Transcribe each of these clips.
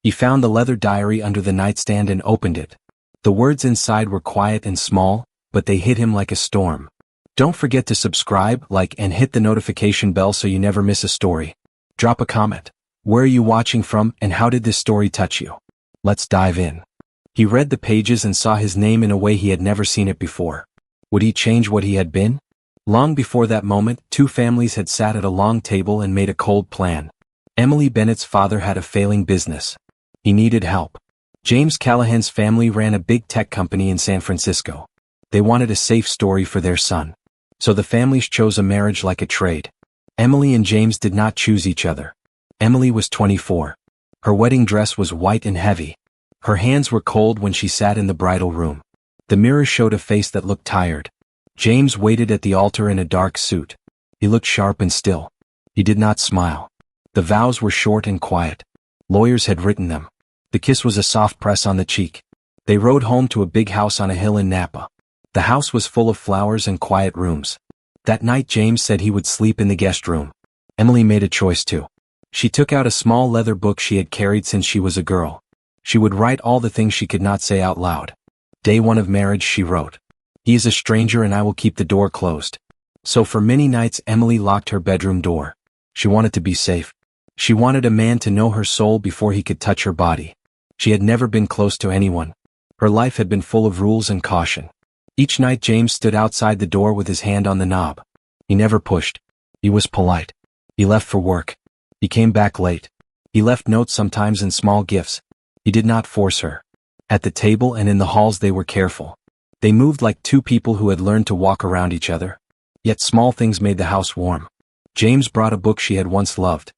He found the leather diary under the nightstand and opened it. The words inside were quiet and small, but they hit him like a storm. Don't forget to subscribe, like, and hit the notification bell so you never miss a story. Drop a comment. Where are you watching from, and how did this story touch you? Let's dive in. He read the pages and saw his name in a way he had never seen it before. Would he change what he had been? Long before that moment, two families had sat at a long table and made a cold plan. Emily Bennett's father had a failing business. He needed help. James Callahan's family ran a big tech company in San Francisco. They wanted a safe story for their son. So the families chose a marriage like a trade. Emily and James did not choose each other. Emily was 24. Her wedding dress was white and heavy. Her hands were cold when she sat in the bridal room. The mirror showed a face that looked tired. James waited at the altar in a dark suit. He looked sharp and still. He did not smile. The vows were short and quiet. Lawyers had written them. The kiss was a soft press on the cheek. They rode home to a big house on a hill in Napa. The house was full of flowers and quiet rooms. That night James said he would sleep in the guest room. Emily made a choice too. She took out a small leather book she had carried since she was a girl. She would write all the things she could not say out loud. Day 1 of marriage, she wrote, "He is a stranger and I will keep the door closed." So for many nights Emily locked her bedroom door. She wanted to be safe. She wanted a man to know her soul before he could touch her body. She had never been close to anyone. Her life had been full of rules and caution. Each night James stood outside the door with his hand on the knob. He never pushed. He was polite. He left for work. He came back late. He left notes, sometimes in small gifts. He did not force her. At the table and in the halls they were careful. They moved like two people who had learned to walk around each other. Yet small things made the house warm. James brought a book she had once loved.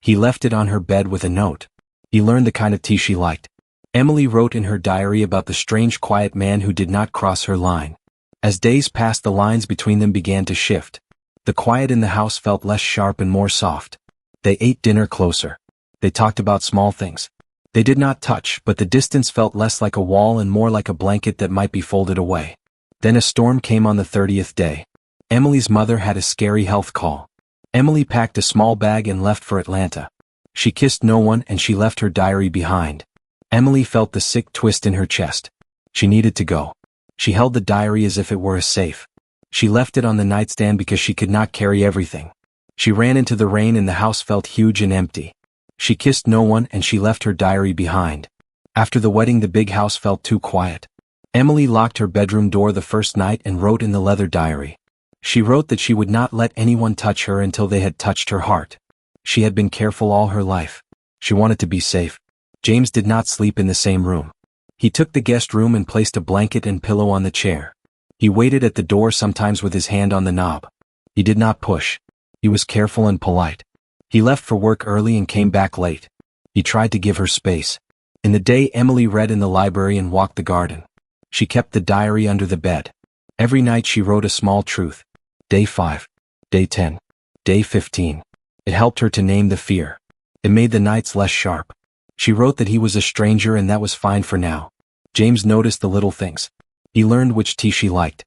He left it on her bed with a note. He learned the kind of tea she liked. Emily wrote in her diary about the strange quiet man who did not cross her line. As days passed, the lines between them began to shift. The quiet in the house felt less sharp and more soft. They ate dinner closer. They talked about small things. They did not touch, but the distance felt less like a wall and more like a blanket that might be folded away. Then a storm came on the 30th day. Emily's mother had a scary health call. Emily packed a small bag and left for Atlanta. She kissed no one and she left her diary behind. Emily felt the sick twist in her chest. She needed to go. She held the diary as if it were a safe. She left it on the nightstand because she could not carry everything. She ran into the rain and the house felt huge and empty. She kissed no one and she left her diary behind. After the wedding the big house felt too quiet. Emily locked her bedroom door the first night and wrote in the leather diary. She wrote that she would not let anyone touch her until they had touched her heart. She had been careful all her life. She wanted to be safe. James did not sleep in the same room. He took the guest room and placed a blanket and pillow on the chair. He waited at the door, sometimes with his hand on the knob. He did not push. He was careful and polite. He left for work early and came back late. He tried to give her space. In the day Emily read in the library and walked the garden. She kept the diary under the bed. Every night she wrote a small truth. Day 5. Day 10. Day 15. It helped her to name the fear. It made the nights less sharp. She wrote that he was a stranger and that was fine for now. James noticed the little things. He learned which tea she liked.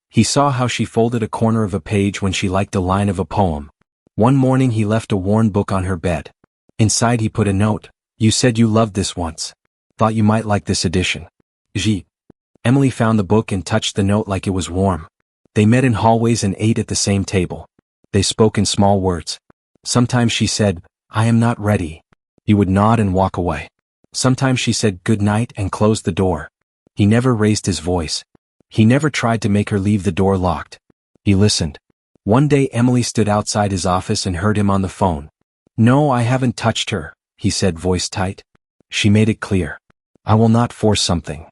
He saw how she folded a corner of a page when she liked a line of a poem. One morning he left a worn book on her bed. Inside he put a note. "You said you loved this once. Thought you might like this edition. G." Emily found the book and touched the note like it was warm. They met in hallways and ate at the same table. They spoke in small words. Sometimes she said, "I am not ready." He would nod and walk away. Sometimes she said good night and closed the door. He never raised his voice. He never tried to make her leave the door locked. He listened. One day Emily stood outside his office and heard him on the phone. "No, I haven't touched her," he said, voice tight. She made it clear. "I will not force something."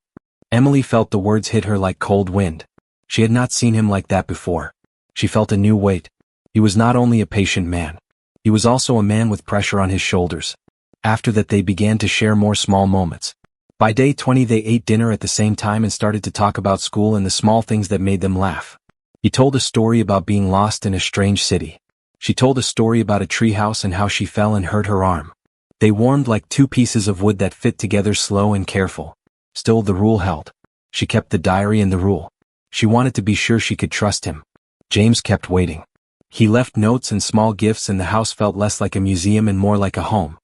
Emily felt the words hit her like cold wind. She had not seen him like that before. She felt a new weight. He was not only a patient man. He was also a man with pressure on his shoulders. After that they began to share more small moments. By day 20 they ate dinner at the same time and started to talk about school and the small things that made them laugh. He told a story about being lost in a strange city. She told a story about a treehouse and how she fell and hurt her arm. They warmed like two pieces of wood that fit together, slow and careful. Still the rule held. She kept the diary and the rule. She wanted to be sure she could trust him. James kept waiting. He left notes and small gifts and the house felt less like a museum and more like a home.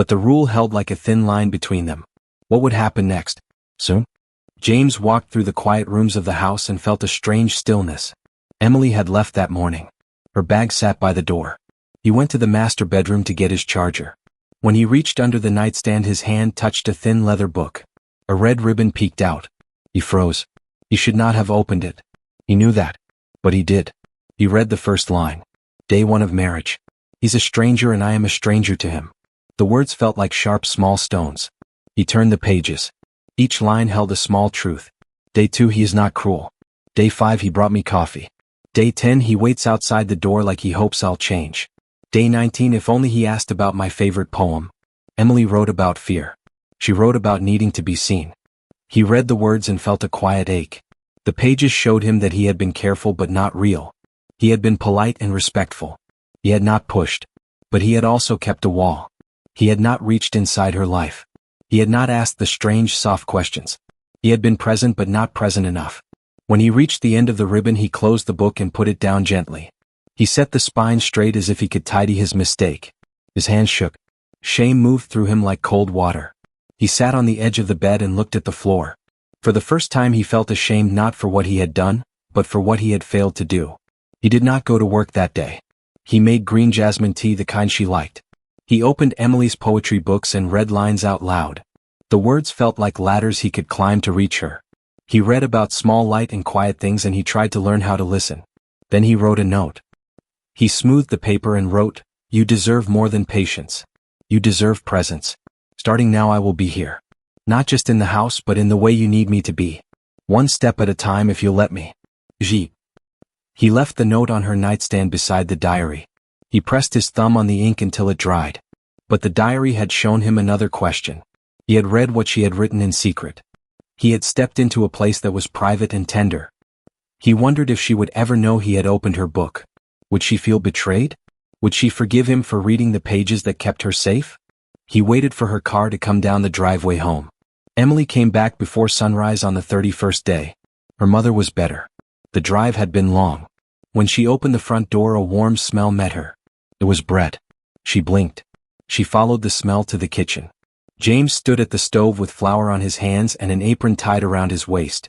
but the rule held like a thin line between them. What would happen next? Soon? James walked through the quiet rooms of the house and felt a strange stillness. Emily had left that morning. Her bag sat by the door. He went to the master bedroom to get his charger. When he reached under the nightstand, his hand touched a thin leather book. A red ribbon peeked out. He froze. He should not have opened it. He knew that. But he did. He read the first line. Day 1 of marriage. He's a stranger and I am a stranger to him. The words felt like sharp small stones. He turned the pages. Each line held a small truth. Day 2 he is not cruel. Day 5 he brought me coffee. Day 10 he waits outside the door like he hopes I'll change. Day 19 if only he asked about my favorite poem. Emily wrote about fear. She wrote about needing to be seen. He read the words and felt a quiet ache. The pages showed him that he had been careful but not real. He had been polite and respectful. He had not pushed. But he had also kept a wall. He had not reached inside her life. He had not asked the strange, soft questions. He had been present but not present enough. When he reached the end of the ribbon, he closed the book and put it down gently. He set the spine straight as if he could tidy his mistake. His hands shook. Shame moved through him like cold water. He sat on the edge of the bed and looked at the floor. For the first time he felt ashamed not for what he had done, but for what he had failed to do. He did not go to work that day. He made green jasmine tea, the kind she liked. He opened Emily's poetry books and read lines out loud. The words felt like ladders he could climb to reach her. He read about small light and quiet things and he tried to learn how to listen. Then he wrote a note. He smoothed the paper and wrote, "You deserve more than patience. You deserve presence. Starting now I will be here. Not just in the house but in the way you need me to be. One step at a time if you'll let me. G." He left the note on her nightstand beside the diary. He pressed his thumb on the ink until it dried. But the diary had shown him another question. He had read what she had written in secret. He had stepped into a place that was private and tender. He wondered if she would ever know he had opened her book. Would she feel betrayed? Would she forgive him for reading the pages that kept her safe? He waited for her car to come down the driveway home. Emily came back before sunrise on the 31st day. Her mother was better. The drive had been long. When she opened the front door, a warm smell met her. It was bread. She blinked. She followed the smell to the kitchen. James stood at the stove with flour on his hands and an apron tied around his waist.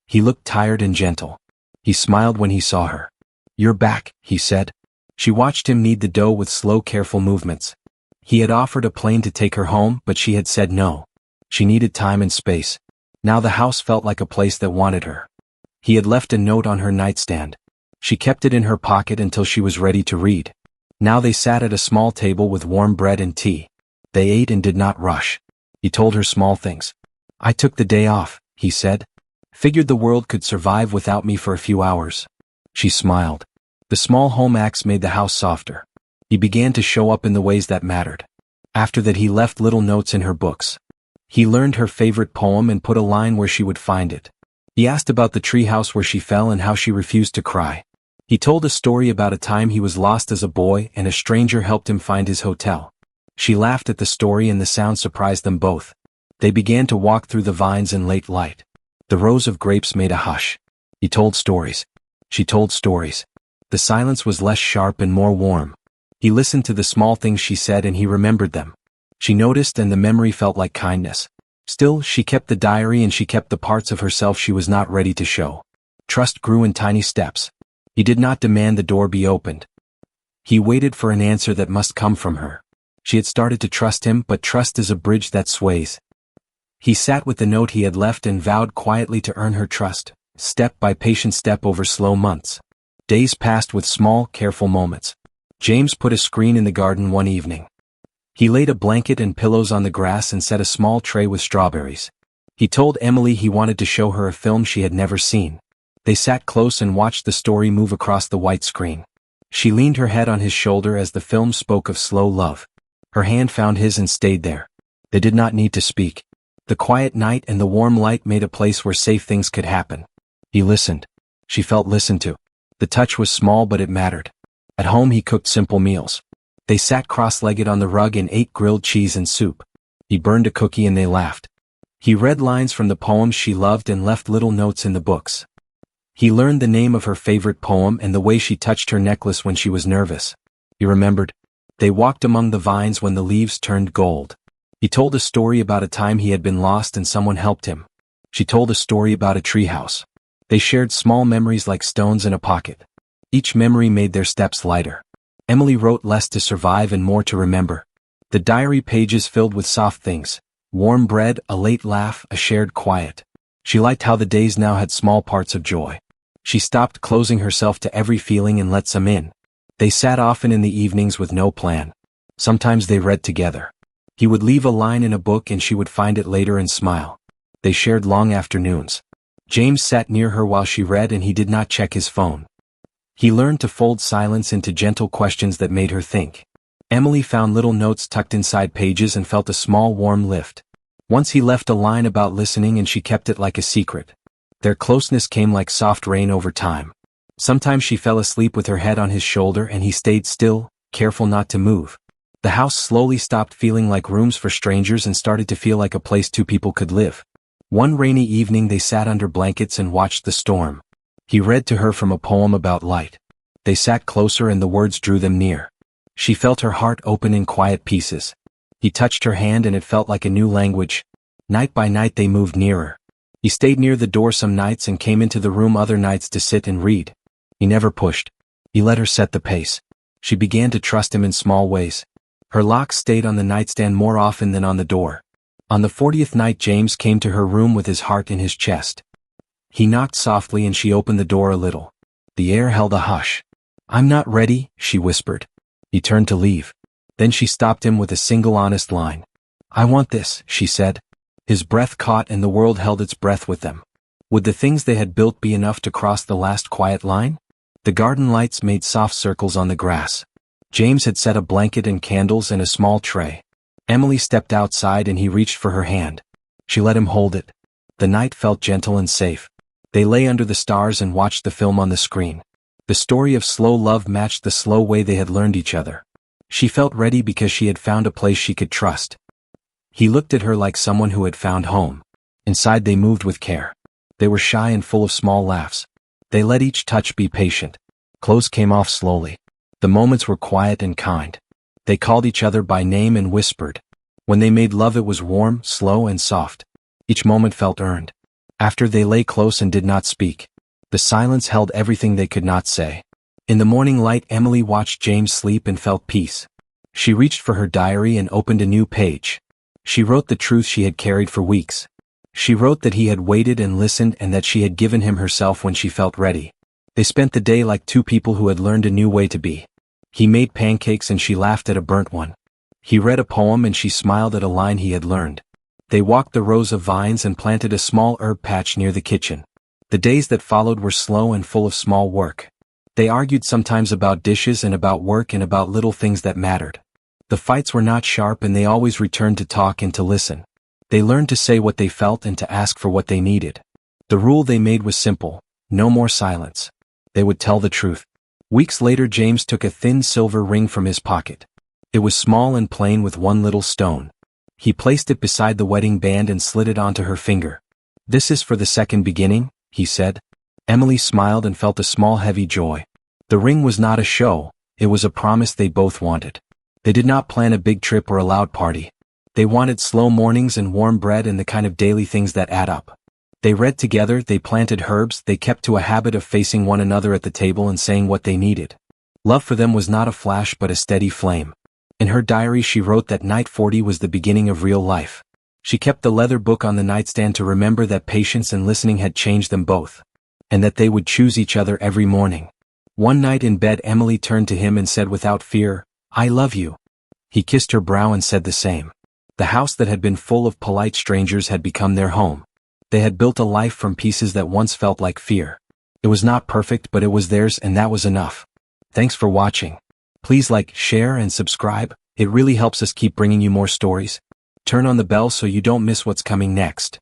He looked tired and gentle. He smiled when he saw her. "You're back," he said. She watched him knead the dough with slow, careful movements. He had offered a plane to take her home, but she had said no. She needed time and space. Now the house felt like a place that wanted her. He had left a note on her nightstand. She kept it in her pocket until she was ready to read. Now they sat at a small table with warm bread and tea. They ate and did not rush. He told her small things. "I took the day off," he said. "Figured the world could survive without me for a few hours." She smiled. The small home acts made the house softer. He began to show up in the ways that mattered. After that he left little notes in her books. He learned her favorite poem and put a line where she would find it. He asked about the treehouse where she fell and how she refused to cry. He told a story about a time he was lost as a boy and a stranger helped him find his hotel. She laughed at the story and the sound surprised them both. They began to walk through the vines in late light. The rows of grapes made a hush. He told stories. She told stories. The silence was less sharp and more warm. He listened to the small things she said and he remembered them. She noticed and the memory felt like kindness. Still, she kept the diary and she kept the parts of herself she was not ready to show. Trust grew in tiny steps. He did not demand the door be opened. He waited for an answer that must come from her. She had started to trust him, but trust is a bridge that sways. He sat with the note he had left and vowed quietly to earn her trust, step by patient step over slow months. Days passed with small, careful moments. James put a screen in the garden one evening. He laid a blanket and pillows on the grass and set a small tray with strawberries. He told Emily he wanted to show her a film she had never seen. They sat close and watched the story move across the white screen. She leaned her head on his shoulder as the film spoke of slow love. Her hand found his and stayed there. They did not need to speak. The quiet night and the warm light made a place where safe things could happen. He listened. She felt listened to. The touch was small but it mattered. At home he cooked simple meals. They sat cross-legged on the rug and ate grilled cheese and soup. He burned a cookie and they laughed. He read lines from the poems she loved and left little notes in the books. He learned the name of her favorite poem and the way she touched her necklace when she was nervous. He remembered, They walked among the vines when the leaves turned gold. He told a story about a time he had been lost and someone helped him. She told a story about a treehouse. They shared small memories like stones in a pocket. Each memory made their steps lighter. Emily wrote less to survive and more to remember. The diary pages filled with soft things: warm bread, a late laugh, a shared quiet. She liked how the days now had small parts of joy. She stopped closing herself to every feeling and let some in. They sat often in the evenings with no plan. Sometimes they read together. He would leave a line in a book and she would find it later and smile. They shared long afternoons. James sat near her while she read and he did not check his phone. He learned to fold silence into gentle questions that made her think. Emily found little notes tucked inside pages and felt a small warm lift. Once he left a line about listening and she kept it like a secret. Their closeness came like soft rain over time. Sometimes she fell asleep with her head on his shoulder and he stayed still, careful not to move. The house slowly stopped feeling like rooms for strangers and started to feel like a place two people could live. One rainy evening they sat under blankets and watched the storm. He read to her from a poem about light. They sat closer and the words drew them near. She felt her heart open in quiet pieces. He touched her hand and it felt like a new language. Night by night they moved nearer. He stayed near the door some nights and came into the room other nights to sit and read. He never pushed. He let her set the pace. She began to trust him in small ways. Her locks stayed on the nightstand more often than on the door. On the 40th night James came to her room with his heart in his chest. He knocked softly and she opened the door a little. The air held a hush. "I'm not ready," she whispered. He turned to leave. Then she stopped him with a single honest line. "I want this," she said. His breath caught and the world held its breath with them. Would the things they had built be enough to cross the last quiet line? The garden lights made soft circles on the grass. James had set a blanket and candles and a small tray. Emily stepped outside and he reached for her hand. She let him hold it. The night felt gentle and safe. They lay under the stars and watched the film on the screen. The story of slow love matched the slow way they had learned each other. She felt ready because she had found a place she could trust. He looked at her like someone who had found home. Inside they moved with care. They were shy and full of small laughs. They let each touch be patient. Clothes came off slowly. The moments were quiet and kind. They called each other by name and whispered. When they made love it was warm, slow and soft. Each moment felt earned. After they lay close and did not speak. The silence held everything they could not say. In the morning light Emily watched James sleep and felt peace. She reached for her diary and opened a new page. She wrote the truth she had carried for weeks. She wrote that he had waited and listened and that she had given him herself when she felt ready. They spent the day like two people who had learned a new way to be. He made pancakes and she laughed at a burnt one. He read a poem and she smiled at a line he had learned. They walked the rows of vines and planted a small herb patch near the kitchen. The days that followed were slow and full of small work. They argued sometimes about dishes and about work and about little things that mattered. The fights were not sharp and they always returned to talk and to listen. They learned to say what they felt and to ask for what they needed. The rule they made was simple: no more silence. They would tell the truth. Weeks later James took a thin silver ring from his pocket. It was small and plain with one little stone. He placed it beside the wedding band and slid it onto her finger. "This is for the second beginning," he said. Emily smiled and felt a small heavy joy. The ring was not a show, it was a promise they both wanted. They did not plan a big trip or a loud party. They wanted slow mornings and warm bread and the kind of daily things that add up. They read together, they planted herbs, they kept to a habit of facing one another at the table and saying what they needed. Love for them was not a flash but a steady flame. In her diary she wrote that night 40 was the beginning of real life. She kept the leather book on the nightstand to remember that patience and listening had changed them both. And that they would choose each other every morning. One night in bed Emily turned to him and said without fear, "I love you." He kissed her brow and said the same. The house that had been full of polite strangers had become their home. They had built a life from pieces that once felt like fear. It was not perfect but it was theirs and that was enough. Thanks for watching. Please like, share and subscribe, it really helps us keep bringing you more stories. Turn on the bell so you don't miss what's coming next.